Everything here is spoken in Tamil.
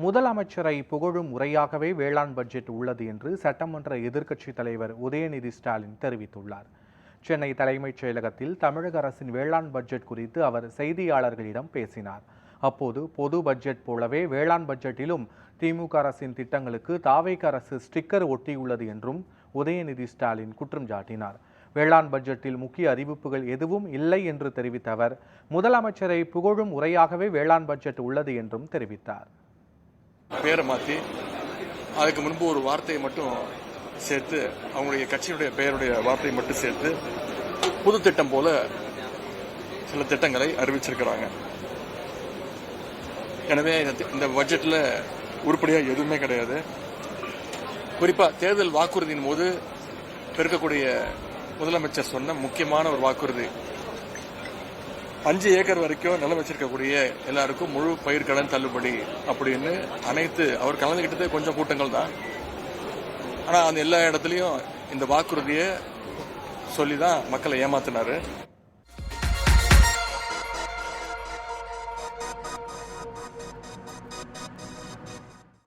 முதலமைச்சரை புகழும் முறையாகவே வேளாண் பட்ஜெட் உள்ளது என்று சட்டமன்ற எதிர்க்கட்சித் தலைவர் உதயநிதி ஸ்டாலின் தெரிவித்துள்ளார். சென்னை தலைமைச் செயலகத்தில் தமிழக அரசின் வேளாண் பட்ஜெட் குறித்து அவர் செய்தியாளர்களிடம் பேசினார். அப்போது பொது பட்ஜெட் போலவே வேளாண் பட்ஜெட்டிலும் திமுக அரசின் திட்டங்களுக்கு தாவேக அரசு ஸ்டிக்கர் ஒட்டியுள்ளது என்றும் உதயநிதி ஸ்டாலின் குற்றம் சாட்டினார். வேளாண் பட்ஜெட்டில் முக்கிய அறிவிப்புகள் எதுவும் இல்லை என்று தெரிவித்த அவர் முதலமைச்சரை புகழும் முறையாகவே வேளாண் பட்ஜெட் உள்ளது என்றும் தெரிவித்தார். பேரை மாற்றி அதுக்கு முன்பு ஒரு வார்த்தையை மட்டும் சேர்த்து அவங்களுடைய கட்சியினுடைய பெயருடைய வார்த்தையை மட்டும் சேர்த்து புது திட்டம் போல சில திட்டங்களை அறிவிச்சிருக்கிறாங்க. எனவே இந்த பட்ஜெட்ல உருப்படியா எதுவுமே கிடையாது. குறிப்பா தேர்தல் வாக்குறுதியின் போது பெருக்கக்கூடிய முதலமைச்சர் சொன்ன முக்கியமான ஒரு வாக்குறுதி 5 ஏக்கர் வரைக்கும் நிலம் வச்சிருக்கக்கூடிய எல்லாருக்கும் முழு பயிர்க்கடன் தள்ளுபடி அப்படின்னு அனைத்து அவர் கலந்துகிட்டதே கொஞ்சம் கூட்டங்கள் தான். ஆனா அந்த எல்லா இடத்துலயும் இந்த வாக்குறுதியை சொல்லிதான் மக்களை ஏமாத்தினாரு.